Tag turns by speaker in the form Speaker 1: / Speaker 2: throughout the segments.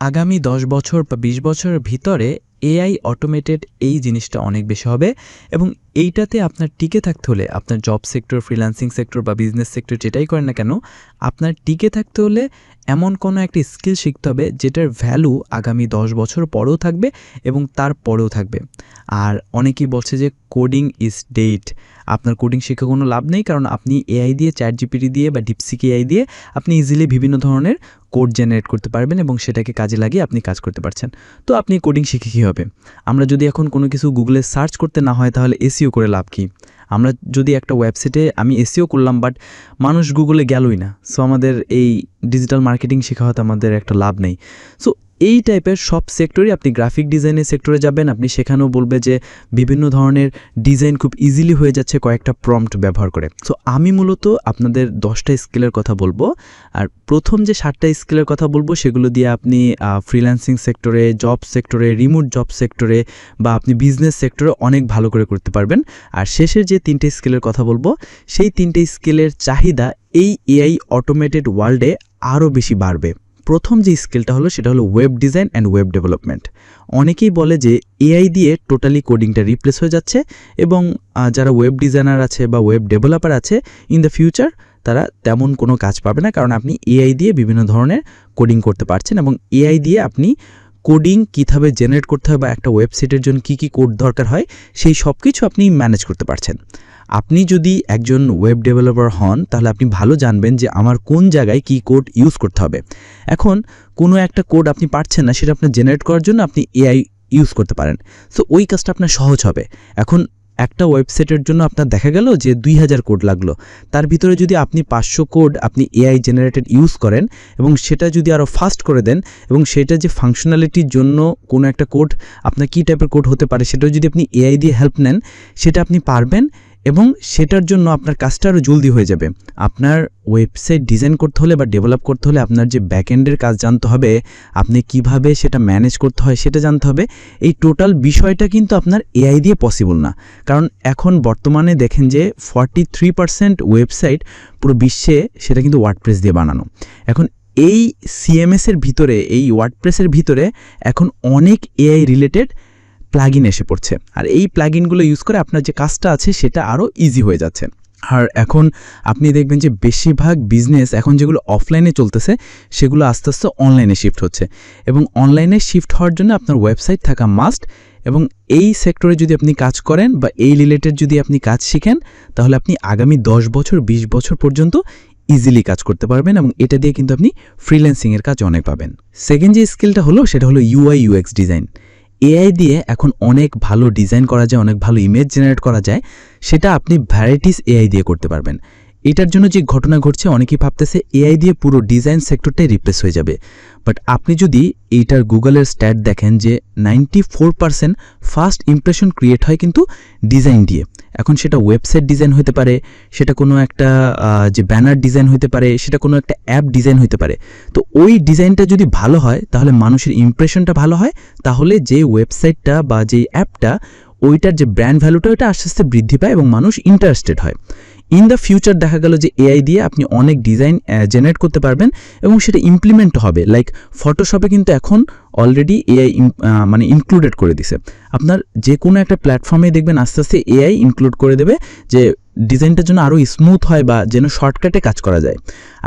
Speaker 1: আগামী ১০ বছর বা ২০ বছরের ভিতরে এআই অটোমেটেড এই জিনিসটা অনেক বেশি হবে এবং এইটাতে আপনার টিকে থাকতে হলে আপনার জব সেক্টর, ফ্রিল্যান্সিং সেক্টর বা বিজনেস সেক্টর যেটাই করেন না কেন, আপনার টিকে থাকতে হলে এমন কোনো একটা স্কিল শিখতে হবে যেটার ভ্যালু আগামী ১০ বছর পরেও থাকবে এবং তার পরেও থাকবে। আর অনেকেই বলছে যে কোডিং ইজ ডেড, আপনার কোডিং শিখে কোনো লাভ নেই, কারণ আপনি এআই দিয়ে, চ্যাটজিপিটি দিয়ে বা ডিপসিক এআই দিয়ে আপনি ইজিলি বিভিন্ন ধরনের কোড জেনারেট করতে পারবেন এবং সেটাকে কাজে লাগিয়ে আপনি কাজ করতে পারছেন। তো আপনি কোডিং শিখে কী হবে? আমরা যদি এখন কোনো কিছু গুগলে সার্চ করতে না হয় তাহলে এসইও করে লাভ কী? আমরা যদি একটা ওয়েবসাইটে আমি এসইও করলাম বাট মানুষ গুগলে গেলই না, সো আমাদের এই ডিজিটাল মার্কেটিং শেখা হয়তো আমাদের একটা লাভ নেই। সো এই টাইপের সব সেক্টরই, আপনি গ্রাফিক ডিজাইনের সেক্টরে যাবেন, আপনি সেখানেও বলবে যে বিভিন্ন ধরনের ডিজাইন খুব ইজিলি হয়ে যাচ্ছে কয়েকটা প্রম্পট ব্যবহার করে। সো আমি মূলত আপনাদের 10টা স্কিলের কথা বলবো, আর প্রথম যে 7টা স্কিলের কথা বলবো সেগুলো দিয়ে আপনি ফ্রিল্যান্সিং সেক্টরে, জব সেক্টরে, রিমোট জব সেক্টরে বা আপনি বিজনেস সেক্টরে অনেক ভালো করে করতে পারবেন। আর শেষের যে 3টে স্কিলের কথা বলবো, সেই 3টে স্কিলের চাহিদা এই এআই অটোমেটেড ওয়ার্ল্ডে আরও বেশি বাড়বে। প্রথম যে স্কিলটা হলো সেটা হলো web design and web development. অনেকেই বলে যে এআই দিয়ে টোটালি কোডিংটা রিপ্লেস হয়ে যাচ্ছে এবং যারা ওয়েব ডিজাইনার আছে বা ওয়েব ডেভেলপার আছে, ইন দ্য ফিউচার তারা তেমন কোনো কাজ পাবে না, কারণ আপনি এআই দিয়ে বিভিন্ন ধরনের কোডিং করতে পারছেন এবং এআই দিয়ে আপনি কোডিং কীভাবে জেনারেট করতে হয় বা একটা ওয়েবসাইটের জন্য কী কী কোড দরকার হয় সেই সব কিছু আপনি ম্যানেজ করতে পারছেন। আপনি যদি একজন ওয়েব ডেভেলপার হন তাহলে আপনি ভালো জানবেন যে আমার কোন জায়গায় কী কোড ইউজ করতে হবে। এখন কোনো একটা কোড আপনি পারছেন না, সেটা আপনার জেনারেট করার জন্য আপনি এআই ইউজ করতে পারেন। সো ওই কাজটা আপনার সহজ হবে। এখন একটা ওয়েবসাইটের জন্য আপনার দেখা গেল যে 2000 কোড লাগলো, তার ভিতরে যদি আপনি 500 কোড আপনি এআই জেনারেটেড ইউজ করেন এবং সেটা যদি আরও ফাস্ট করে দেন এবং সেটা যে ফাংশনালিটির জন্য কোনো একটা কোড আপনার কী টাইপের কোড হতে পারে সেটাও যদি আপনি এআই দিয়ে হেল্প নেন, সেটা আপনি পারবেন এবং সেটার জন্য আপনার কাজটা আরও জলদি হয়ে যাবে। আপনার ওয়েবসাইট ডিজাইন করতে হলে বা ডেভেলপ করতে হলে আপনার যে ব্যাকএন্ডের কাজ জানতে হবে, আপনি কিভাবে সেটা ম্যানেজ করতে হয় সেটা জানতে হবে। এই টোটাল বিষয়টা কিন্তু আপনার এআই দিয়ে পসিবল না, কারণ এখন বর্তমানে দেখেন যে 43% ওয়েবসাইট পুরো বিশ্বে সেটা কিন্তু ওয়ার্ডপ্রেস দিয়ে বানানো। এখন এই সিএমএসের ভিতরে, এই ওয়ার্ডপ্রেসের ভিতরে এখন অনেক এআই রিলেটেড প্লাগইন এসে পড়ছে, আর এই প্লাগইনগুলো ইউজ করে আপনার যে কাজটা আছে সেটা আরও ইজি হয়ে যাচ্ছে। আর এখন আপনি দেখবেন যে বেশিরভাগ বিজনেস এখন যেগুলো অফলাইনে চলতেছে সেগুলো আস্তে আস্তে অনলাইনে শিফট হচ্ছে এবং অনলাইনে শিফট হওয়ার জন্য আপনার ওয়েবসাইট থাকা মাস্ট। এবং এই সেক্টরে যদি আপনি কাজ করেন বা এই রিলেটেড যদি আপনি কাজ শিখেন, তাহলে আপনি আগামী 10 বছর 20 বছর পর্যন্ত ইজিলি কাজ করতে পারবেন এবং এটা দিয়ে কিন্তু আপনি ফ্রিল্যান্সিংয়ের কাজ অনেক পাবেন। সেকেন্ড যে স্কিলটা হলো সেটা হলো ইউআই ইউএক্স ডিজাইন। এআই দিয়ে এখন অনেক ভালো ডিজাইন করা যায়, অনেক ভালো ইমেজ জেনারেট করা যায়, সেটা আপনি ভ্যারাইটিস এআই দিয়ে করতে পারবেন। এটার জন্য যে ঘটনা ঘটছে, অনেকেই ভাবতেছে এআই দিয়ে পুরো ডিজাইন সেক্টরটাই রিপ্লেস হয়ে যাবে, বাট আপনি যদি এইটার গুগলের স্ট্যাট দেখেন যে 94% ফার্স্ট ইমপ্রেশন ক্রিয়েট হয় কিন্তু ডিজাইন দিয়ে। এখন সেটা ওয়েবসাইট ডিজাইন হতে পারে, সেটা কোনো একটা যে ব্যানার ডিজাইন হতে পারে, সেটা কোনো একটা অ্যাপ ডিজাইন হতে পারে। তো ওই ডিজাইনটা যদি ভালো হয় তাহলে মানুষের ইমপ্রেশনটা ভালো হয়, তাহলে যে ওয়েবসাইটটা বা যে অ্যাপটা ওইটার যে ব্র্যান্ড ভ্যালুটা ওইটা আস্তে আস্তে বৃদ্ধি পায় এবং মানুষ ইন্টারেস্টেড হয়। ইন দ্য ফিউচার দেখা গেল যে এআই দিয়ে আপনি অনেক ডিজাইন জেনারেট করতে পারবেন এবং সেটা ইমপ্লিমেন্ট হবে। লাইক ফটোশপে কিন্তু এখন অলরেডি এআই মানে ইনক্লুডেড করে দিছে। আপনার যে কোনো একটা প্ল্যাটফর্মে দেখবেন আস্তে আস্তে এআই ইনক্লুড করে দেবে যে ডিজাইনটার জন্য আরও স্মুথ হয় বা যেন শর্টকাটে কাজ করা যায়।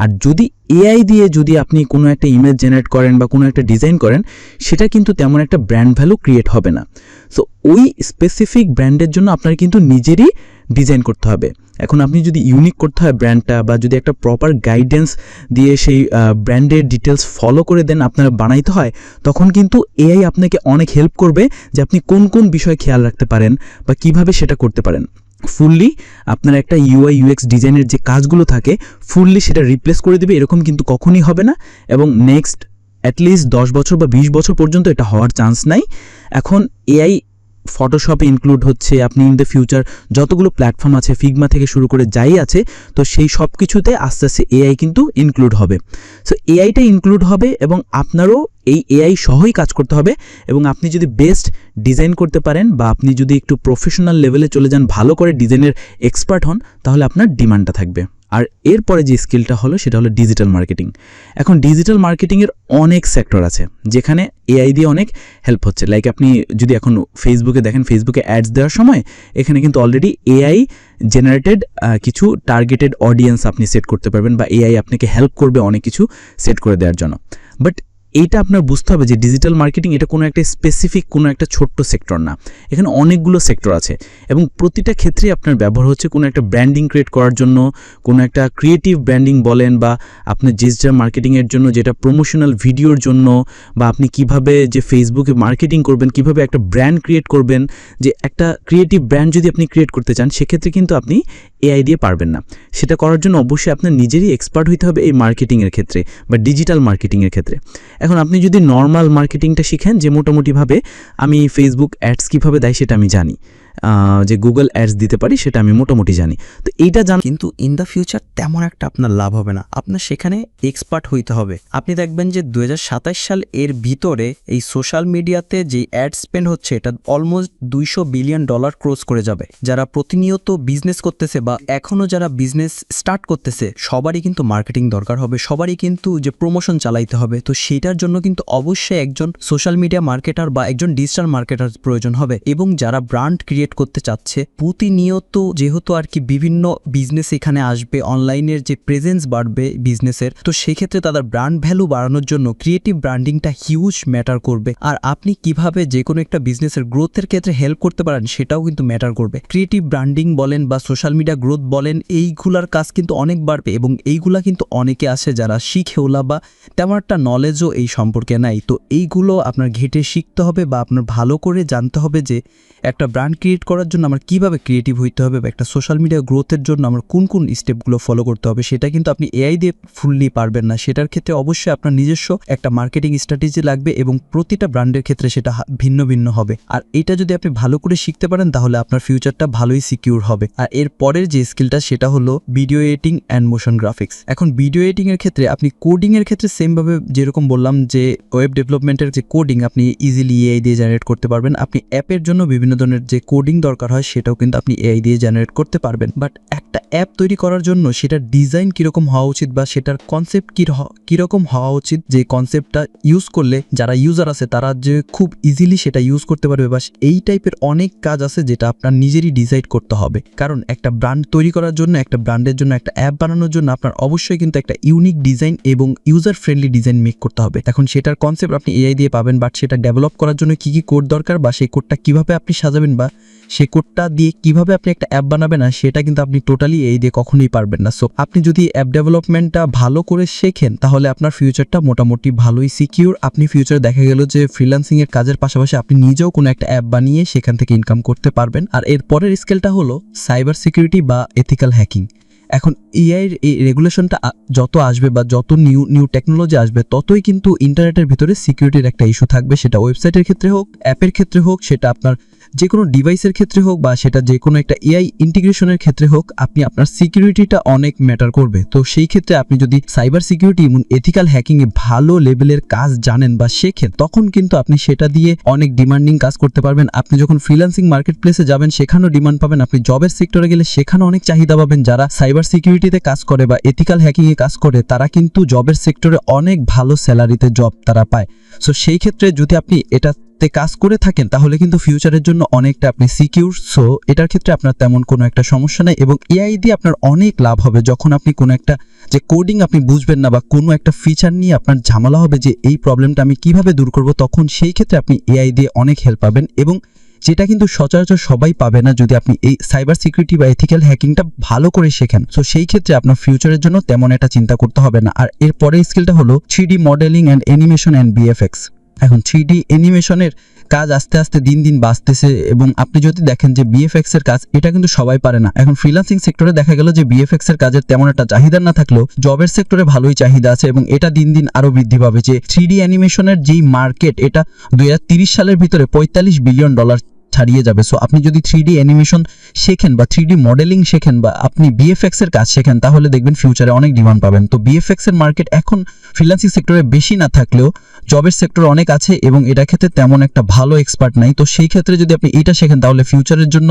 Speaker 1: আর যদি এআই দিয়ে যদি আপনি কোনো একটা ইমেজ জেনারেট করেন বা কোনো একটা ডিজাইন করেন, সেটা কিন্তু তেমন একটা ব্র্যান্ড ভ্যালু ক্রিয়েট হবে না। সো ওই স্পেসিফিক ব্র্যান্ডের জন্য আপনার কিন্তু নিজেরই ডিজাইন করতে হবে। এখন আপনি যদি ইউনিক করতে হয় ব্র্যান্ডটা, বা যদি একটা প্রপার গাইডেন্স দিয়ে সেই ব্র্যান্ডের ডিটেলস ফলো করে দেন আপনার বানাইতে হয়, তখন কিন্তু এআই আপনাকে অনেক হেল্প করবে যে আপনি কোন কোন বিষয় খেয়াল রাখতে পারেন বা কিভাবে সেটা করতে পারেন। ফুললি আপনার একটা ইউআই ইউএক্স ডিজাইনের যে কাজগুলো থাকে ফুললি সেটা রিপ্লেস করে দেবে, এরকম কিন্তু কখনই হবে না এবং নেক্সট অ্যাটলিস্ট 10 বছর বা 20 বছর পর্যন্ত এটা হওয়ার চান্স নাই। এখন এআই ফটোশপে ইনক্লুড হচ্ছে, আপনি ইন দ্য ফিউচার যতগুলো প্ল্যাটফর্ম আছে, ফিগমা থেকে শুরু করে যাই আছে, তো সেই সব কিছুতে আস্তে আস্তে এআই কিন্তু ইনক্লুড হবে। সো এআইটা ইনক্লুড হবে এবং আপনারও এই এআই সহই কাজ করতে হবে এবং আপনি যদি বেস্ট ডিজাইন করতে পারেন বা আপনি যদি একটু প্রফেশনাল লেভেলে চলে যান, ভালো করে ডিজাইনের এক্সপার্ট হন, তাহলে আপনার ডিমান্ডটা থাকবে। আর এরপরে যে স্কিলটা হলো সেটা হলো ডিজিটাল মার্কেটিং। এখন ডিজিটাল মার্কেটিংয়ের অনেক সেক্টর আছে যেখানে এআই দিয়ে অনেক হেল্প হচ্ছে। লাইক আপনি যদি এখন ফেসবুকে দেখেন, ফেসবুকে অ্যাডস দেওয়ার সময় এখানে কিন্তু অলরেডি এআই জেনারেটেড কিছু টার্গেটেড অডিয়েন্স আপনি সেট করতে পারবেন, বা এআই আপনাকে হেল্প করবে অনেক কিছু সেট করে দেওয়ার জন্য। বাট এইটা আপনার বুঝতে হবে যে ডিজিটাল মার্কেটিং এটা কোনো একটা স্পেসিফিক কোনো একটা ছোট্ট সেক্টর না, এখানে অনেকগুলো সেক্টর আছে এবং প্রতিটা ক্ষেত্রে আপনার ব্যবহার হচ্ছে কোনো একটা ব্র্যান্ডিং ক্রিয়েট করার জন্য, কোনো একটা ক্রিয়েটিভ ব্র্যান্ডিং বলেন, বা আপনার ডিজিটাল মার্কেটিংয়ের জন্য যেটা প্রমোশনাল ভিডিওর জন্য, বা আপনি কিভাবে যে ফেসবুকে মার্কেটিং করবেন, কিভাবে একটা ব্র্যান্ড ক্রিয়েট করবেন। যে একটা ক্রিয়েটিভ ব্র্যান্ড যদি আপনি ক্রিয়েট করতে চান সেক্ষেত্রে কিন্তু আপনি এআই দিয়ে পারবেন না। সেটা করার জন্য অবশ্যই আপনার নিজেরই এক্সপার্ট হইতে হবে এই মার্কেটিংয়ের ক্ষেত্রে বা ডিজিটাল মার্কেটিংয়ের ক্ষেত্রে। এখন আপনি যদি নর্মাল মার্কেটিংটা শিখেন, যে মোটামুটিভাবে আমি ফেসবুক অ্যাডস কীভাবে দেয় সেটা আমি জানি, যে গুগল অ্যাডস দিতে পারি সেটা আমি মোটামুটি জানি, তো এইটা
Speaker 2: কিন্তু ইন দ্য ফিউচার তেমন একটা আপনার লাভ হবে না, আপনার সেখানে এক্সপার্ট হইতে হবে। আপনি দেখবেন যে 2027 সাল এর ভিতরে এই সোশ্যাল মিডিয়াতে যে অ্যাড স্পেন্ড হচ্ছে এটা অলমোস্ট $200 বিলিয়ন ক্রস করে যাবে। যারা প্রতিনিয়ত বিজনেস করতেছে বা এখনও যারা বিজনেস স্টার্ট করতেছে সবারই কিন্তু মার্কেটিং দরকার হবে, সবারই কিন্তু যে প্রমোশন চালাইতে হবে। তো সেটার জন্য কিন্তু অবশ্যই একজন সোশ্যাল মিডিয়া মার্কেটার বা একজন ডিজিটাল মার্কেটার প্রয়োজন হবে। এবং যারা ব্র্যান্ড ক্রিয়েট করতে চাচ্ছে প্রতিনিয়ত, যেহেতু আর কি বিভিন্ন বিজনেস এখানে আসবে, অনলাইনের যে প্রেজেন্স বাড়বে বিজনেসের, তো সেক্ষেত্রে তাদের ব্র্যান্ড ভ্যালু বাড়ানোর জন্য ক্রিয়েটিভ ব্র্যান্ডিংটা হিউজ ম্যাটার করবে। আর আপনি কিভাবে যে কোনো একটা বিজনেসের গ্রোথের ক্ষেত্রে হেল্প করতে পারেন সেটাও কিন্তু ম্যাটার করবে। ক্রিয়েটিভ ব্র্যান্ডিং বলেন বা সোশ্যাল মিডিয়া গ্রোথ বলেন, এইগুলার কাজ কিন্তু অনেক বাড়বে এবং এইগুলা কিন্তু অনেকে আছে যারা শিখেওলা বা তেমন একটা নলেজও এই সম্পর্কে নাই। তো এইগুলো আপনার ঘেটে শিখতে হবে বা আপনার ভালো করে জানতে হবে যে একটা ব্র্যান্ড ক্রিয়েট করার জন্য আমার কীভাবে ক্রিয়েটিভ হইতে হবে বা একটা সোশ্যাল মিডিয়া গ্রোথের জন্য আমার কোন কোন স্টেপগুলো ফলো করতে হবে। সেটা কিন্তু আপনি এআই দিয়ে ফুললি পারবেন না। সেটার ক্ষেত্রে অবশ্যই আপনার নিজস্ব একটা মার্কেটিং স্ট্র্যাটেজি লাগবে এবং প্রতিটা ব্র্যান্ডের ক্ষেত্রে সেটা ভিন্ন ভিন্ন হবে। আর এটা যদি আপনি ভালো করে শিখতে পারেন তাহলে আপনার ফিউচারটা ভালোই সিকিউর হবে। আর এর পরের যে স্কিলটা সেটা হলো video editing and motion graphics. এখন ভিডিও এডিটিংয়ের ক্ষেত্রে আপনি কোডিংয়ের ক্ষেত্রে সেমভাবে যেরকম বললাম যে ওয়েব ডেভেলপমেন্টের যে কোডিং আপনি ইজিলি এআই দিয়ে জেনারেট করতে পারবেন। আপনি অ্যাপের জন্য বিভিন্ন ধরনের যে কোডিং দরকার হয় সেটাও কিন্তু আপনি এআই দিয়ে জেনারেট করতে পারবেন। বাট একটা অ্যাপ তৈরি করার জন্য সেটার ডিজাইন কীরকম হওয়া উচিত বা সেটার কনসেপ্ট কীরকম হওয়া উচিত, যে কনসেপ্টটা ইউজ করলে যারা ইউজার আছে তারা যে খুব ইজিলি সেটা ইউজ করতে পারবে, বা এই টাইপের অনেক কাজ আছে যেটা আপনার নিজেরই ডিসাইড করতে হবে। কারণ একটা ব্র্যান্ড তৈরি করার জন্য, একটা ব্র্যান্ডের জন্য, একটা অ্যাপ বানানোর জন্য আপনার অবশ্যই কিন্তু একটা ইউনিক ডিজাইন এবং ইউজার ফ্রেন্ডলি ডিজাইন মেক করতে হবে। এখন সেটার কনসেপ্ট আপনি এআই দিয়ে পাবেন, বাট সেটা ডেভেলপ করার জন্য কী কী কোড দরকার বা সেই কোডটা কীভাবে আপনি সাজাবেন বা সেই কোডটা দিয়ে কিভাবে আপনি একটা অ্যাপ বানাবেন না সেটা কিন্তু আপনি টোটালি এই দিয়ে কখনোই পারবেন না। সো আপনি যদি অ্যাপ ডেভেলপমেন্টটা ভালো করে শেখেন তাহলে আপনার ফিউচারটা মোটামুটি ভালোই সিকিউর। আপনি ফিউচারে দেখা গেল যে ফ্রিল্যান্সিংয়ের কাজের পাশাপাশি আপনি নিজেও কোনো একটা অ্যাপ বানিয়ে সেখান থেকে ইনকাম করতে পারবেন। আর এর পরের স্কেলটা হলো সাইবার সিকিউরিটি বা এথিক্যাল হ্যাকিং। এখন এআইয়ের এই রেগুলেশনটা যত আসবে বা যত নিউ টেকনোলজি আসবে ততই কিন্তু ইন্টারনেটের ভিতরে সিকিউরিটির একটা ইস্যু থাকবে। সেটা ওয়েবসাইটের ক্ষেত্রে হোক, অ্যাপের ক্ষেত্রে হোক, সেটা আপনার যে কোনো ডিভাইসের ক্ষেত্রে হোক, বা সেটা যে কোনো একটা এআই ইন্টিগ্রেশনের ক্ষেত্রে হোক, আপনি আপনার সিকিউরিটিটা অনেক ম্যাটার করবে। তো সেই ক্ষেত্রে আপনি যদি সাইবার সিকিউরিটি এবং এথিক্যাল হ্যাকিংয়ে ভালো লেভেলের কাজ জানেন বা শেখেন তখন কিন্তু আপনি সেটা দিয়ে অনেক ডিমান্ডিং কাজ করতে পারবেন। আপনি যখন ফ্রিল্যান্সিং মার্কেট প্লেসে যাবেন সেখানেও ডিমান্ড পাবেন, আপনি জবের সেক্টরে গেলে সেখানে অনেক চাহিদা পাবেন। যারা সাইবার সিকিউরিটিতে কাজ করে বা এথিক্যাল হ্যাকিংয়ে কাজ করে তারা কিন্তু জবের সেক্টরে অনেক ভালো স্যালারিতে জব তারা পায়। সো সেই ক্ষেত্রে যদি আপনি এটাতে কাজ করে থাকেন তাহলে কিন্তু ফিউচারের জন্য অনেকটা আপনি সিকিউর। সো এটার ক্ষেত্রে আপনার তেমন কোনো একটা সমস্যা নেই এবং এআই দিয়ে আপনার অনেক লাভ হবে। যখন আপনি কোনো একটা যে কোডিং আপনি বুঝবেন না বা কোনো একটা ফিচার নিয়ে আপনার ঝামেলা হবে যে এই প্রবলেমটা আমি কিভাবে দূর করব, তখন সেই ক্ষেত্রে আপনি এআই দিয়ে অনেক হেল্প পাবেন এবং যেটা কিন্তু সচরাচর সবাই পাবে না যদি আপনি এই সাইবার সিকিউরিটি বা এথিক্যাল হ্যাকিংটা ভালো করে শেখেন। সো সেই ক্ষেত্রে আপনার ফিউচারের জন্য তেমন একটা চিন্তা করতে হবে না। আর এর পরের স্কিলটা হলো 3D modelling and animation and VFX. এখন 3D অ্যানিমেশনের কাজ আস্তে আস্তে দিন দিন বাড়তেছে এবং আপনি যদি দেখেন যে বিএফএক্স এর কাজ এটা কিন্তু সবাই পারে না। এখন ফ্রিল্যান্সিং সেক্টরে দেখা গেল যে বিএফএক্স এর কাজের তেমন একটা চাহিদা না থাকলেও জবের সেক্টরে ভালোই চাহিদা আছে এবং এটা দিন দিন আরো বৃদ্ধি পাবে। যে 3D অ্যানিমেশনের যেই মার্কেট এটা 2030 সালের ভিতরে $45 বিলিয়ন ছাড়িয়ে যাবে। সো আপনি যদি 3D অ্যানিমেশন শেখেন বা 3D মডেলিং শেখেন বা আপনি বিএফএক্স এর কাজ শেখেন তাহলে দেখবেন ফিউচারে অনেক ডিমান্ড পাবেন। তো বিএফএক্স এর মার্কেট এখন ফ্রিল্যান্সিং সেক্টরে বেশি না থাকলেও
Speaker 3: জবের সেক্টর অনেক আছে এবং এটা ক্ষেত্রে তেমন একটা ভালো এক্সপার্ট নাই। তো সেই ক্ষেত্রে যদি আপনি এটা শেখেন তাহলে ফিউচারের জন্য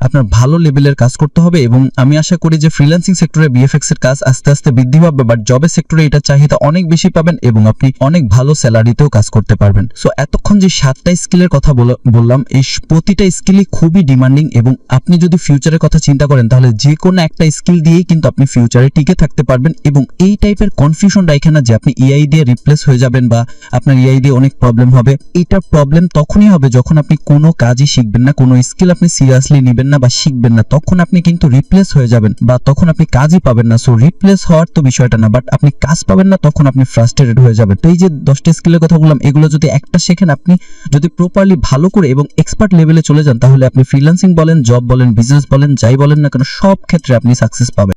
Speaker 3: আপনার ভালো লেভেলের কাজ করতে হবে এবং আমি আশা করি যে ফ্রিল্যান্সিং সেক্টরে বিএফএক্স এর কাজ আস্তে আস্তে বৃদ্ধি পাবে, বাট জবের সেক্টরে এটা চাহিদা অনেক বেশি পাবেন এবং আপনি অনেক ভালো স্যালারিতেও কাজ করতে পারবেন। সো এতক্ষণ যে 7টা স্কিলের কথা বললাম, এই প্রতিটা স্কিলই খুবই ডিমান্ডিং এবং আপনি যদি ফিউচারের কথা চিন্তা করেন তাহলে যে কোনো একটা স্কিল দিয়েই কিন্তু আপনি ফিউচারে টিকে থাকতে পারবেন। এবং এই টাইপের কনফিউশন রাখেন না যে আপনি এআই দিয়ে রিপ্লেস হয়ে যাবেন বা আপনার এআই দিয়ে অনেক প্রবলেম হবে। এইটার প্রবলেম তখনই হবে যখন আপনি কোনো কাজই শিখবেন না, কোনো স্কিল আপনি সিরিয়াসলি নেবেন না বা শিখবেন না, তখন আপনি কিন্তু রিপ্লেস হয়ে যাবেন বা তখন আপনি কাজই পাবেন না। সো রিপ্লেস হওয়ার তো বিষয়টা না, বাট আপনি কাজ পাবেন না, তখন আপনি ফ্রাস্ট্রেটেড হয়ে যাবেন। তো এই যে 10টা স্কিলের কথা বললাম, এগুলো যদি একটা শেখেন, আপনি যদি প্রপারলি ভালো করে এবং এক্সপার্ট লেভেলে চলে যান, তাহলে আপনি ফ্রিল্যান্সিং বলেন, জব বলেন, বিজনেস বলেন, যাই বলেন না কেন, সব ক্ষেত্রে আপনি সাকসেস পাবেন।